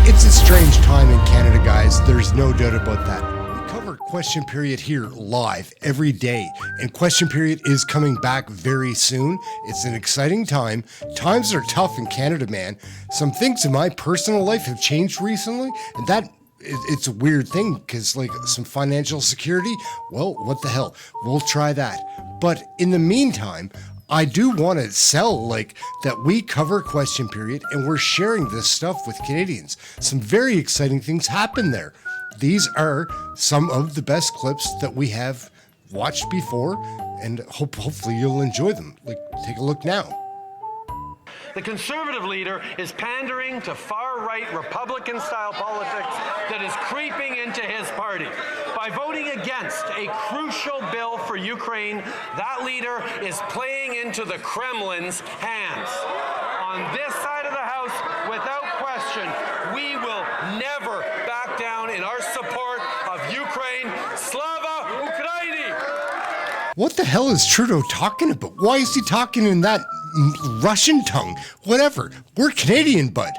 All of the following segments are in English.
It's a strange time in Canada, guys. There's no doubt about that. We cover Question Period here live every day, and Question Period is coming back very soon. It's an exciting time. Times are tough in Canada, man. Some things in my personal life have changed recently, and it's a weird thing because, like, some financial security, well, what the hell? We'll try that. But in the meantime, I do want to sell, like, that we cover Question Period and we're sharing this stuff with Canadians. Some very exciting things happen there. These are some of the best clips that we have watched before, and hopefully you'll enjoy them. Like, take a look now. The Conservative leader is pandering to far-right Republican-style politics that is creeping into his party. By voting against a crucial bill for Ukraine, that leader is playing into the Kremlin's hands. On this side of the House, without question, we will never back down in our support of Ukraine. Slava Ukraini! What the hell is Trudeau talking about? Why is he talking in that Russian tongue? Whatever. We're Canadian, bud.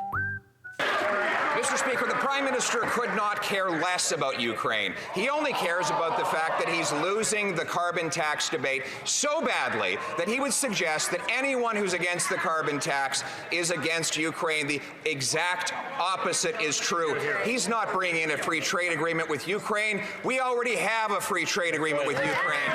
Mr. Speaker, the Prime Minister could not care less about Ukraine. He only cares about the fact that he's losing the carbon tax debate so badly that he would suggest that anyone who's against the carbon tax is against Ukraine. The exact opposite is true. He's not bringing in a free trade agreement with Ukraine. We already have a free trade agreement with Ukraine,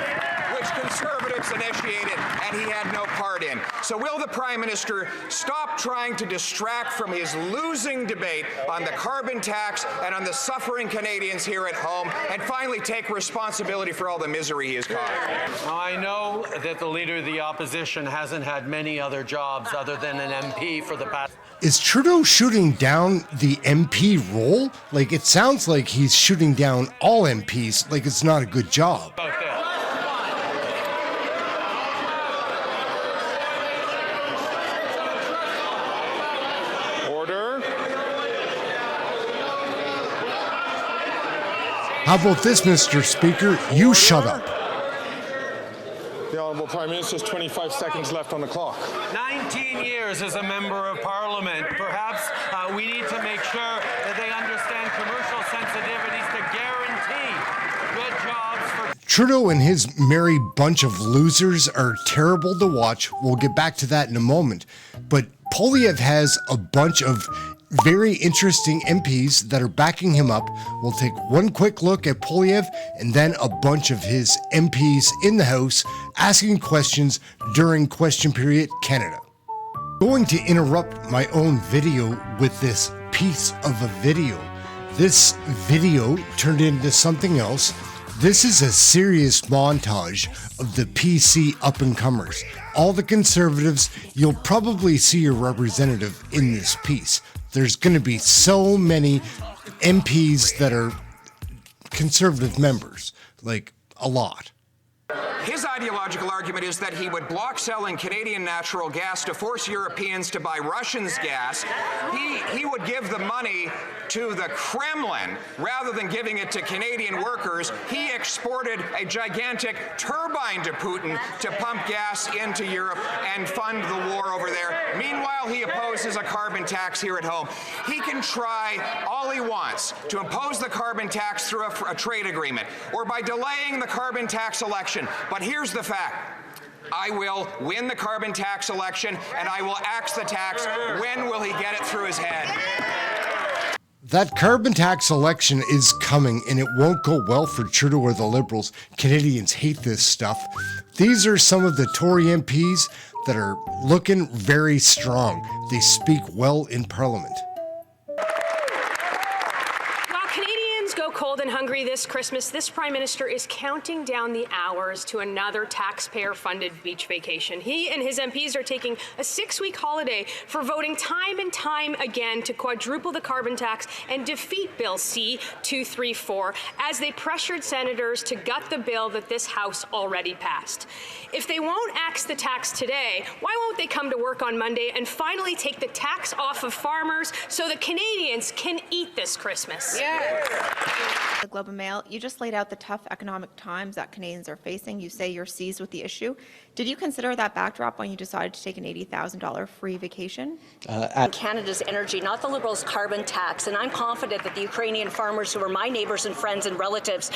which Conservatives initiated and he had no part in. So will the Prime Minister stop trying to distract from his losing debate on the carbon tax and on the suffering Canadians here at home, and finally take responsibility for all the misery he has caused? I know that the Leader of the Opposition hasn't had many other jobs other than an MP for the past... Is Trudeau shooting down the MP role? Like, it sounds like he's shooting down all MPs, like it's not a good job. About this. How about this, Mr. Speaker? You shut up. The Honourable Prime Minister has 25 seconds left on the clock. 19 years as a member of Parliament. Perhaps we need to make sure that they understand commercial sensitivities to guarantee good jobs for... Trudeau and his merry bunch of losers are terrible to watch. We'll get back to that in a moment. But Poilievre has a bunch of very interesting MPs that are backing him up. We'll take one quick look at Poilievre and then a bunch of his MPs in the House asking questions during Question Period Canada. Going to interrupt my own video with this piece of a video. This video turned into something else. This is a serious montage of the PC up-and-comers. All the Conservatives, you'll probably see your representative in this piece. There's going to be so many MPs that are Conservative members, like a lot. His ideological argument is that he would block selling Canadian natural gas to force Europeans to buy Russians' gas. He would give the money to the Kremlin rather than giving it to Canadian workers. He exported a gigantic turbine to Putin to pump gas into Europe and fund the war over there. Meanwhile, he opposes a carbon tax here at home. He can try all he wants to impose the carbon tax through a trade agreement or by delaying the carbon tax election. But here's the fact. I will win the carbon tax election, and I will axe the tax. When will he get it through his head? That carbon tax election is coming, and it won't go well for Trudeau or the Liberals. Canadians hate this stuff. These are some of the Tory MPs that are looking very strong. They speak well in Parliament. Cold and hungry this Christmas, this Prime Minister is counting down the hours to another taxpayer-funded beach vacation. He and his MPs are taking a 6-week holiday for voting time and time again to quadruple the carbon tax and defeat Bill C-234 as they pressured senators to gut the bill that this House already passed. If they won't axe the tax today, why won't they come to work on Monday and finally take the tax off of farmers so that Canadians can eat this Christmas? Yes. The Globe and Mail, you just laid out the tough economic times that Canadians are facing. You say you're seized with the issue. Did you consider that backdrop when you decided to take an $80,000 free vacation? Canada's energy, not the Liberals' carbon tax. And I'm confident that the Ukrainian farmers, who are my neighbours and friends and relatives,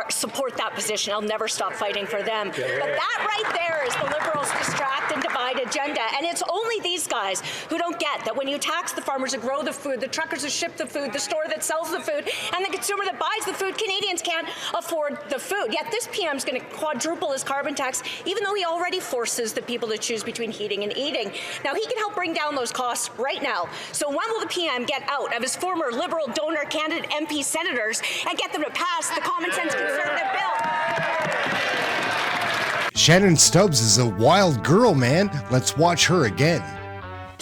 support that position. I'll never stop fighting for them. But that right there is the Liberals' distract and divide agenda. And it's only these guys who don't get that when you tax the farmers who grow the food, the truckers who ship the food, the store that sells the food, and the consumer that buys the food, Canadians can't afford the food. Yet this PM is going to quadruple his carbon tax, even though he already forces the people to choose between heating and eating. Now, he can help bring down those costs right now. So when will the PM get out of his former Liberal donor candidate MP senators and get them to pass the common sense Conservative bill? Shannon Stubbs is a wild girl, man. Let's watch her again.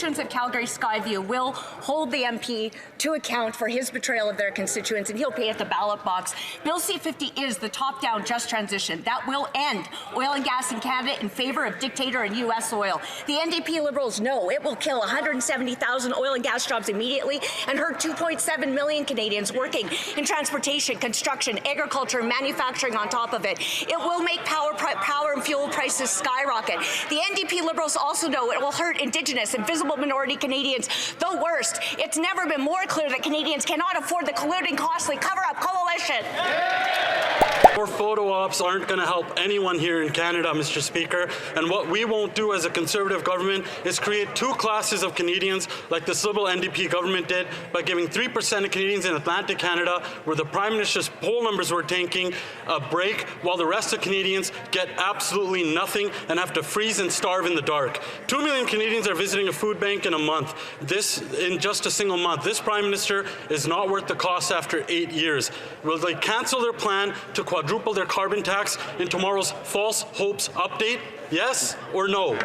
Of Calgary Skyview will hold the MP to account for his betrayal of their constituents, and he'll pay at the ballot box. Bill C-50 is the top-down just transition that will end oil and gas in Canada in favor of dictator and U.S. oil. The NDP Liberals know it will kill 170,000 oil and gas jobs immediately and hurt 2.7 million Canadians working in transportation, construction, agriculture, manufacturing on top of it. It will make power and fuel prices skyrocket. The NDP Liberals also know it will hurt Indigenous and visible minority Canadians. The worst, it's never been more clear that Canadians cannot afford the colluding, costly cover-up coalition. More photo ops aren't going to help anyone here in Canada, Mr. Speaker. And what we won't do as a Conservative government is create two classes of Canadians like this Liberal NDP government did by giving 3% of Canadians in Atlantic Canada, where the Prime Minister's poll numbers were tanking, a break, while the rest of Canadians get absolutely nothing and have to freeze and starve in the dark. 2 million Canadians are visiting a food bank in a month. This in just a single month. This Prime Minister is not worth the cost after 8 years. Will they cancel their plan to quadruple their carbon tax in tomorrow's false hopes update? Yes or no?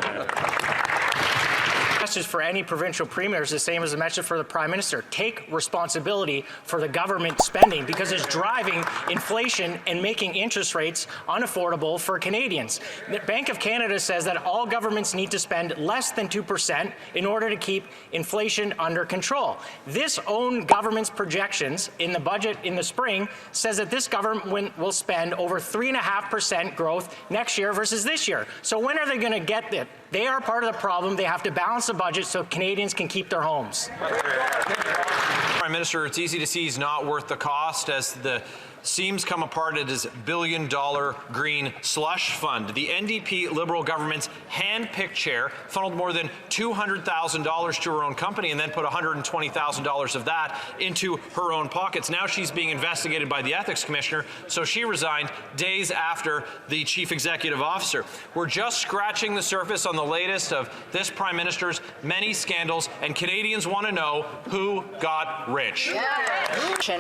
The message for any provincial premier is the same as the message for the Prime Minister. Take responsibility for the government spending, because it's driving inflation and making interest rates unaffordable for Canadians. The Bank of Canada says that all governments need to spend less than 2% in order to keep inflation under control. This own government's projections in the budget in the spring says that this government will spend over 3.5% growth next year versus this year. So when are they going to get it? They are part of the problem. They have to balance the budget so Canadians can keep their homes. Prime Minister, it's easy to see he's not worth the cost as the seams come apart at his billion-dollar green slush fund. The NDP Liberal government's hand-picked chair funneled more than $200,000 to her own company and then put $120,000 of that into her own pockets. Now she's being investigated by the Ethics Commissioner, so she resigned days after the Chief Executive Officer. We're just scratching the surface on the latest of this Prime Minister's many scandals, and Canadians want to know who got rich.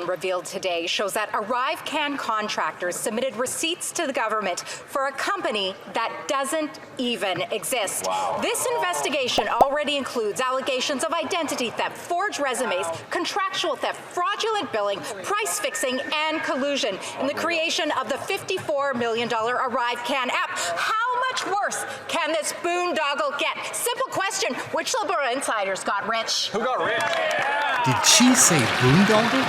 Revealed today shows that Can contractors submitted receipts to the government for a company that doesn't even exist. Wow. This investigation already includes allegations of identity theft, forged resumes, contractual theft, fraudulent billing, price fixing, and collusion in the creation of the $54 million ArriveCan app. How much worse can this boondoggle get? Simple question, which Liberal insiders got rich? Who got rich? Did she say boondoggle?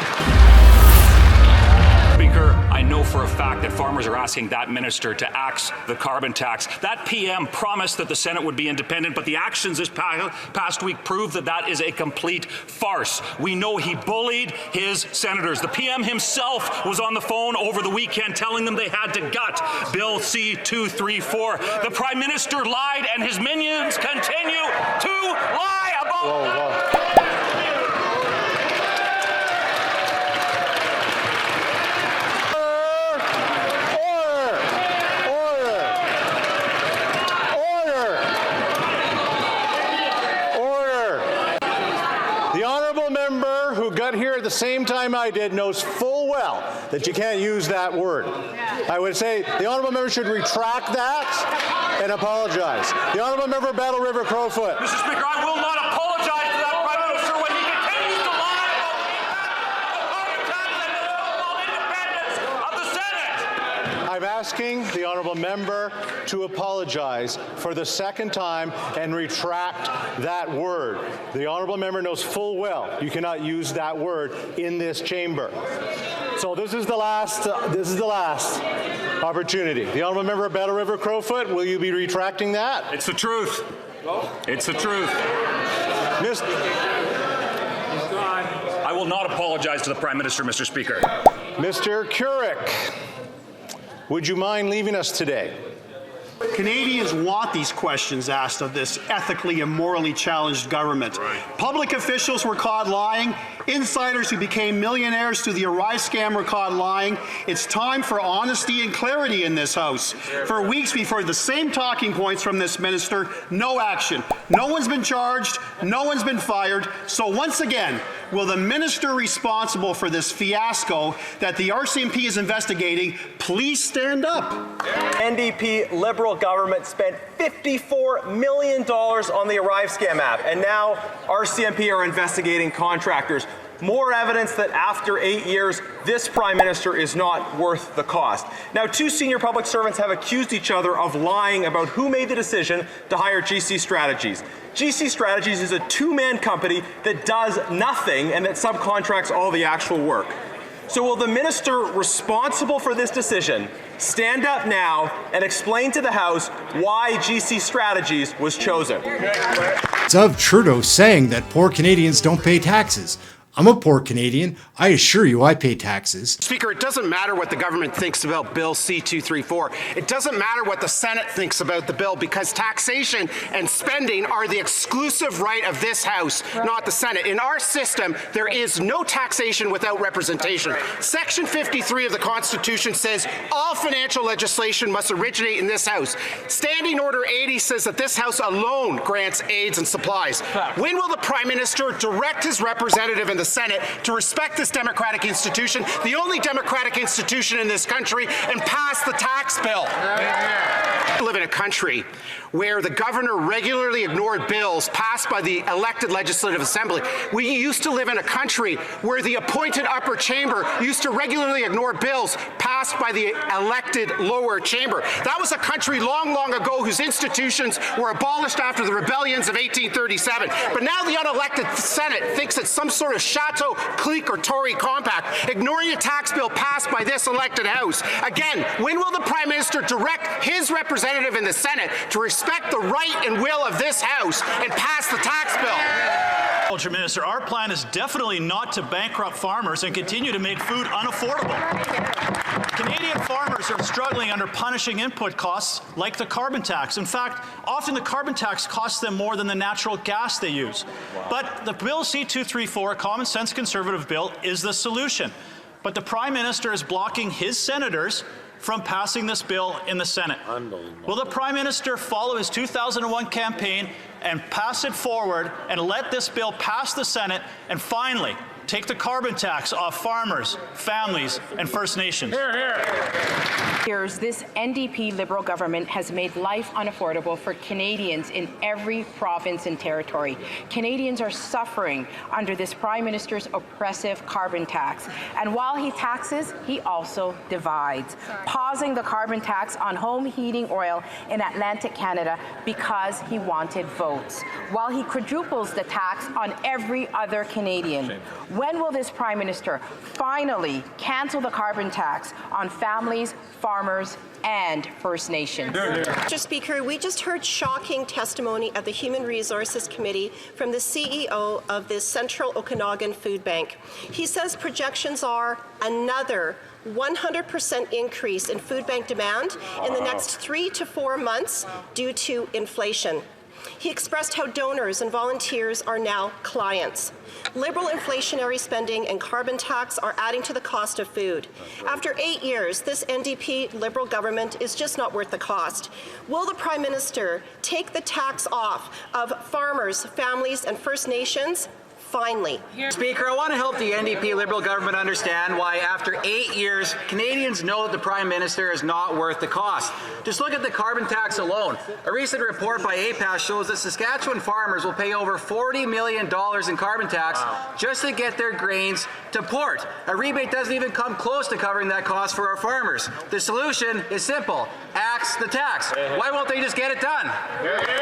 Speaker, I know for a fact that farmers are asking that minister to axe the carbon tax. That PM promised that the Senate would be independent, but the actions this past week prove that that is a complete farce. We know he bullied his senators. The PM himself was on the phone over the weekend telling them they had to gut Bill C-234. The Prime Minister lied, and his minions continue to lie about it. Here at the same time I did knows full well that you can't use that word. I would say the honourable member should retract that and apologize. The honourable member Battle River Crowfoot. Mr. Speaker, I will not apologize to that Prime Minister when he continues to lie about the carbon tax and the so-called independence of the Senate. I I'm asking the honourable member to apologize for the second time and retract that word. The honourable member knows full well you cannot use that word in this chamber. So this is the last opportunity. The honourable member of Battle River Crowfoot, will you be retracting that? It's the truth. It's the truth. I will not apologize to the Prime Minister, Mr. Speaker. Mr. Couric, would you mind leaving us today? Canadians want these questions asked of this ethically and morally challenged government. Right. Public officials were caught lying. Insiders who became millionaires through the Arrive scam were caught lying. It's time for honesty and clarity in this House. For weeks we've heard the same talking points from this minister. No action. No one's been charged. No one's been fired. So once again, will the minister responsible for this fiasco that the RCMP is investigating please stand up? NDP Liberal government spent $54 million on the Arrive scam app, and now RCMP are investigating contractors. More evidence that after 8 years, this Prime Minister is not worth the cost. Now, two senior public servants have accused each other of lying about who made the decision to hire GC Strategies. GC Strategies is a two-man company that does nothing and that subcontracts all the actual work. So will the minister responsible for this decision stand up now and explain to the House why GC Strategies was chosen? It's of Trudeau saying that poor Canadians don't pay taxes. I'm a poor Canadian. I assure you I pay taxes. Speaker, it doesn't matter what the government thinks about Bill C-234. It doesn't matter what the Senate thinks about the bill, because taxation and spending are the exclusive right of this House, not the Senate. In our system, there is no taxation without representation. Section 53 of the Constitution says all financial legislation must originate in this House. Standing Order 80 says that this House alone grants aids and supplies. When will the Prime Minister direct his representative in the Senate to respect this democratic institution, the only democratic institution in this country, and pass the tax bill? We live in a country where the governor regularly ignored bills passed by the elected legislative assembly. We used to live in a country where the appointed upper chamber used to regularly ignore bills passed by the elected lower chamber. That was a country long, long ago whose institutions were abolished after the rebellions of 1837. But now the unelected Senate thinks it's some sort of Chateau, clique, or Tory compact, ignoring a tax bill passed by this elected House. Again, when will the Prime Minister direct his representative in the Senate to respect the right and will of this House and pass the tax bill? Agriculture Minister, our plan is definitely not to bankrupt farmers and continue to make food unaffordable. Canadian farmers are struggling under punishing input costs like the carbon tax. In fact, often the carbon tax costs them more than the natural gas they use. But the Bill C-234, a common sense conservative bill, is the solution. But the Prime Minister is blocking his senators from passing this bill in the Senate. Will the Prime Minister follow his 2001 campaign and pass it forward and let this bill pass the Senate and finally take the carbon tax off farmers, families, and First Nations? Hear, hear. This NDP Liberal government has made life unaffordable for Canadians in every province and territory. Canadians are suffering under this Prime Minister's oppressive carbon tax. And while he taxes, he also divides, pausing the carbon tax on home heating oil in Atlantic Canada because he wanted votes, while he quadruples the tax on every other Canadian. When will this Prime Minister finally cancel the carbon tax on families, farmers, and First Nations? Mr. Speaker, we just heard shocking testimony at the Human Resources Committee from the CEO of the Central Okanagan Food Bank. He says projections are another 100% increase in food bank demand in the next 3 to 4 months due to inflation. He expressed how donors and volunteers are now clients. Liberal inflationary spending and carbon tax are adding to the cost of food. After 8 years, this NDP Liberal government is just not worth the cost. Will the Prime Minister take the tax off of farmers, families, and First Nations Finally. Speaker, I want to help the NDP Liberal government understand why after 8 years, Canadians know that the Prime Minister is not worth the cost. Just look at the carbon tax alone. A recent report by APAS shows that Saskatchewan farmers will pay over $40 million in carbon tax just to get their grains to port. A rebate doesn't even come close to covering that cost for our farmers. The solution is simple. Axe the tax. Why won't they just get it done?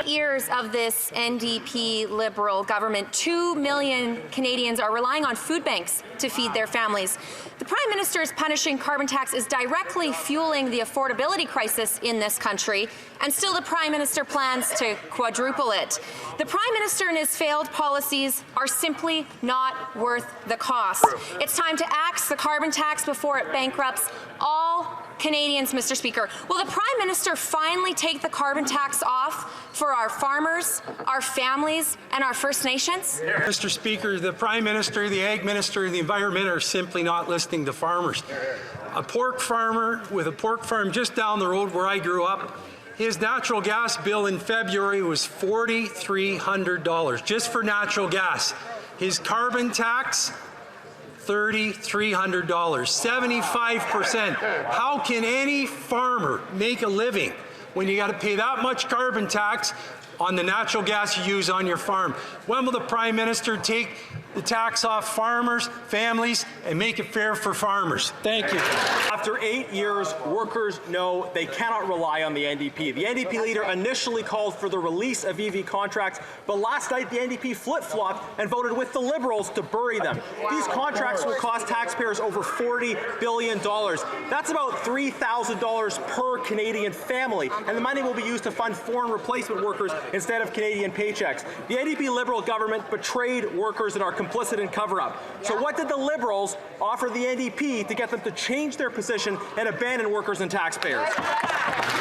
8 years of this NDP Liberal government, 2 million Canadians are relying on food banks to feed their families. The Prime Minister's punishing carbon tax is directly fueling the affordability crisis in this country, and still the Prime Minister plans to quadruple it. The Prime Minister and his failed policies are simply not worth the cost. It's time to axe the carbon tax before it bankrupts all Canadians, Mr. Speaker. Will the Prime Minister finally take the carbon tax off for our farmers, our families, and our First Nations? Mr. Speaker, the Prime Minister, the Ag Minister, and the Environment are simply not listening to farmers. A pork farmer with a pork farm just down the road where I grew up, his natural gas bill in February was $4,300 just for natural gas. His carbon tax, $3,300, 75%. How can any farmer make a living when you got to pay that much carbon tax on the natural gas you use on your farm? When will the Prime Minister take the tax off farmers, families, and make it fair for farmers? Thank you. After 8 years, workers know they cannot rely on the NDP. The NDP leader initially called for the release of EV contracts, but last night the NDP flip-flopped and voted with the Liberals to bury them. These contracts will cost taxpayers over $40 billion. That's about $3,000 per Canadian family, and the money will be used to fund foreign replacement workers instead of Canadian paychecks. The NDP Liberal government betrayed workers and are complicit in cover-up. So what did the Liberals offer the NDP to get them to change their position and abandon workers and taxpayers?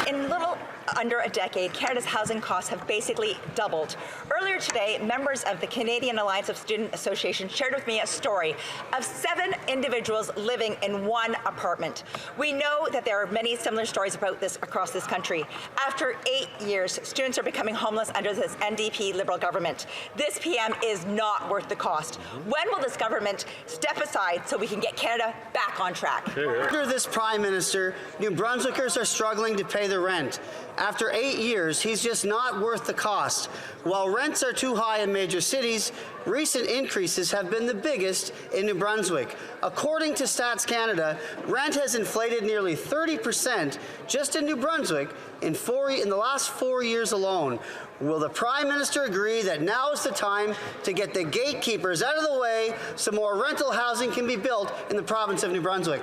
In little under a decade, Canada's housing costs have basically doubled. Earlier today, members of the Canadian Alliance of Student Associations shared with me a story of 7 individuals living in one apartment. We know that there are many similar stories about this across this country. After 8 years, students are becoming homeless under this NDP Liberal government. This PM is not worth the cost. When will this government step aside so we can get Canada back on track? Under this Prime Minister, New Brunswickers are struggling to pay their rent. After 8 years, he's just not worth the cost. While rents are too high in major cities, recent increases have been the biggest in New Brunswick. According to Stats Canada, rent has inflated nearly 30% just in New Brunswick in the last 4 years alone. Will the Prime Minister agree that now is the time to get the gatekeepers out of the way so more rental housing can be built in the province of New Brunswick?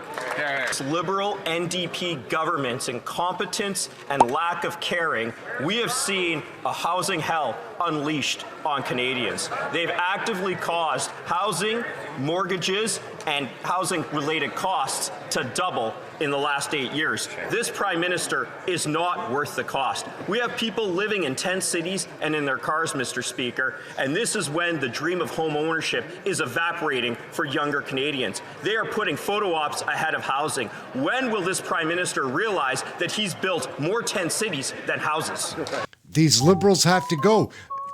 Liberal NDP government's incompetence and lack of caring, we have seen a housing hell unleashed on Canadians. They've actively caused housing, mortgages, and housing-related costs to double in the last 8 years. This Prime Minister is not worth the cost. We have people living in 10 cities and in their cars, Mr. Speaker, and this is when the dream of home ownership is evaporating for younger Canadians. They are putting photo ops ahead of housing. When will this Prime Minister realize that he's built more tent cities than houses? These Liberals have to go.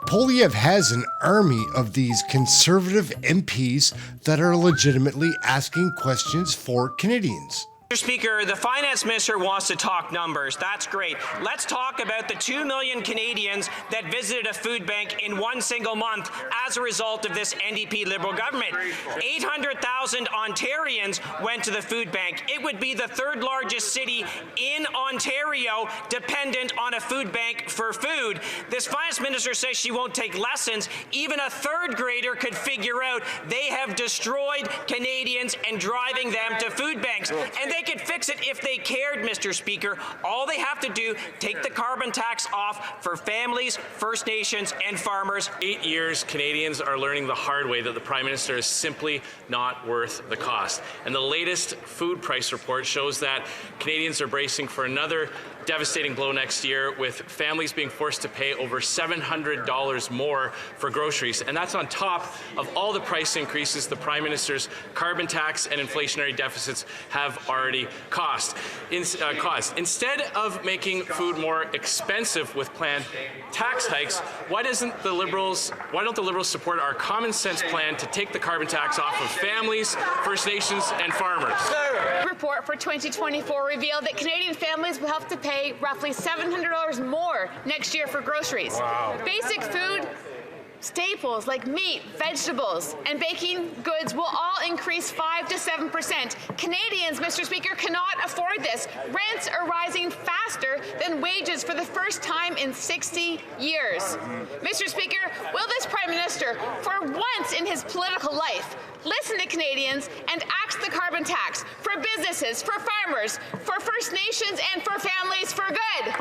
Poilievre has an army of these conservative MPs that are legitimately asking questions for Canadians. Mr. Speaker, the Finance Minister wants to talk numbers. That's great. Let's talk about the 2 million Canadians that visited a food bank in one single month as a result of this NDP Liberal government. 800,000 Ontarians went to the food bank. It would be the 3rd largest city in Ontario dependent on a food bank for food. This Finance Minister says she won't take lessons. Even a 3rd grader could figure out they have destroyed Canadians and driving them to food banks. And they could fix it if they cared, Mr. Speaker. All they have to do, take the carbon tax off for families, First Nations, and farmers. 8 years, Canadians are learning the hard way that the Prime Minister is simply not worth the cost. And the latest food price report shows that Canadians are bracing for another devastating blow next year, with families being forced to pay over $700 more for groceries. And that's on top of all the price increases the Prime Minister's carbon tax and inflationary deficits have already caused. Instead of making food more expensive with planned tax hikes, why don't the Liberals support our common sense plan to take the carbon tax off of families, First Nations, and farmers? The report for 2024 revealed that Canadian families will have to pay roughly $700 more next year for groceries. Wow. Basic food staples like meat, vegetables, and baking goods will all increase 5 to 7%. Canadians, Mr. Speaker, cannot afford this. Rents are rising faster than wages for the first time in 60 years. Mr. Speaker, will this Prime Minister, for once in his political life, listen to Canadians and axe the carbon tax for businesses, for farmers, for First Nations, and for families for good?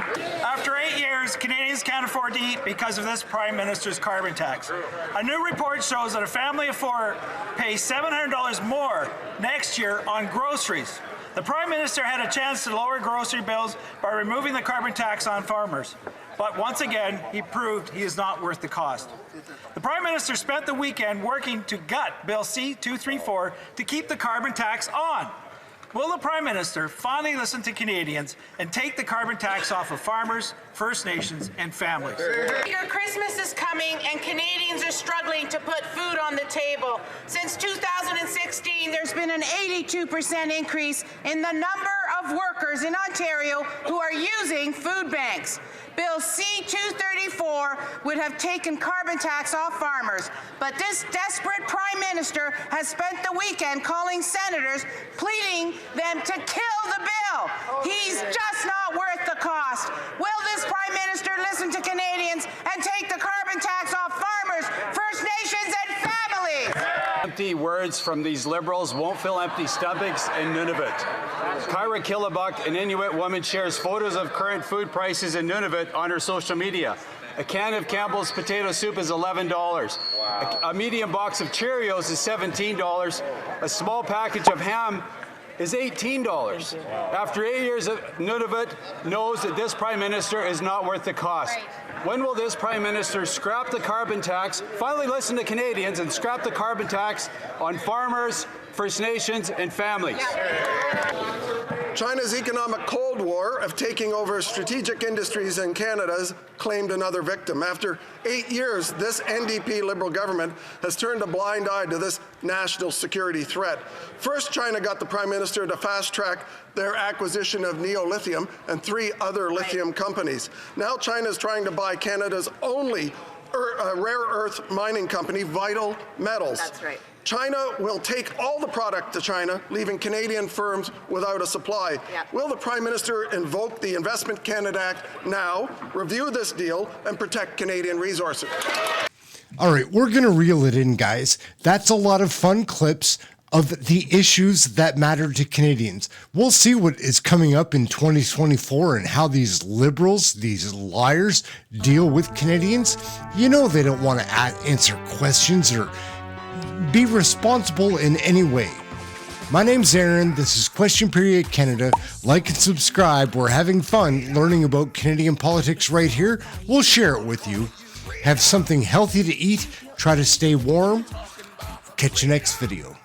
After 8 years, Canadians can't afford to eat because of this Prime Minister's carbon tax. A new report shows that a family of four pays $700 more next year on groceries. The Prime Minister had a chance to lower grocery bills by removing the carbon tax on farmers. But once again, he proved he is not worth the cost. The Prime Minister spent the weekend working to gut Bill C-234 to keep the carbon tax on. Will the Prime Minister finally listen to Canadians and take the carbon tax off of farmers, First Nations, and families? Speaker, Christmas is coming and Canadians are struggling to put food on the table. Since 2016, there's been an 82% increase in the number of workers in Ontario who are using food banks. Bill C-234 would have taken carbon tax off farmers, but this desperate Prime Minister has spent the weekend calling senators, pleading them to kill the bill. He's just not worth the cost. Will this Prime Minister listen to Canadians and take the carbon tax off farmers, First Nations, and families? Empty words from these Liberals won't fill empty stomachs in Nunavut. Kyra Killabuk, an Inuit woman, shares photos of current food prices in Nunavut on her social media. A can of Campbell's potato soup is $11. Wow. A medium box of Cheerios is $17. A small package of ham is $18. Wow. After 8 years, Nunavut knows that this Prime Minister is not worth the cost. Right. When will this Prime Minister scrap the carbon tax, finally listen to Canadians, and scrap the carbon tax on farmers, First Nations, and families? China's economic Cold War of taking over strategic industries in Canada has claimed another victim. After 8 years, this NDP Liberal government has turned a blind eye to this national security threat. First, China got the Prime Minister to fast-track their acquisition of Neo-Lithium and 3 other lithium companies. Now China is trying to buy Canada's only rare earth mining company, Vital Metals. That's right. China will take all the product to China, leaving Canadian firms without a supply. Yep. Will the Prime Minister invoke the Investment Canada Act now, review this deal, and protect Canadian resources? All right, we're going to reel it in, guys. That's a lot of fun clips of the issues that matter to Canadians. We'll see what is coming up in 2024 and how these Liberals, these liars, deal with Canadians. You know they don't want to answer questions or be responsible in any way. My name's Aaron. This is Question Period Canada. Like and subscribe. We're having fun learning about Canadian politics right here. We'll share it with you. Have something healthy to eat. Try to stay warm. Catch you next video.